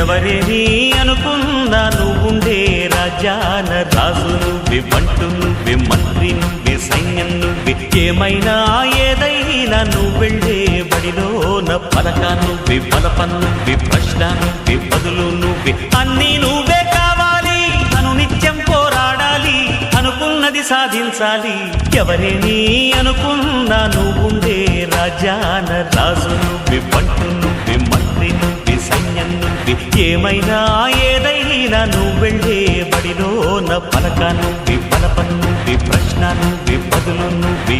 ఎవరేని అనుకున్నా నువ్వుండే రాజాన రాజు నువ్వే, బంటు నువ్వే, మంత్రి నువ్వే, సైన్యం నువ్వే, ఏమైనా ఏదైనా నువ్వు వెళ్ళే బడిలోన పలక నువ్వే, బలపం నువ్వే, ప్రశ్న నువ్వే, బదులు నువ్వే, అన్నీ నువ్వే కావాలి. అను నిత్యం పోరాడాలి, అనుకున్నది సాధించాలి. ఎవరేని అనుకున్నా నువ్వుండే రాజాన రాజు నువ్వే, బంటు నువ్వే, మంత్రి నువ్వే, సైన్యం నువ్వే, ఏమైనా ఏదైనా నువ్వు వెళ్ళే బడిలోన పలక నువ్వే, బలపం నువ్వే, ప్రశ్న నువ్వే, బదులు నువ్వే.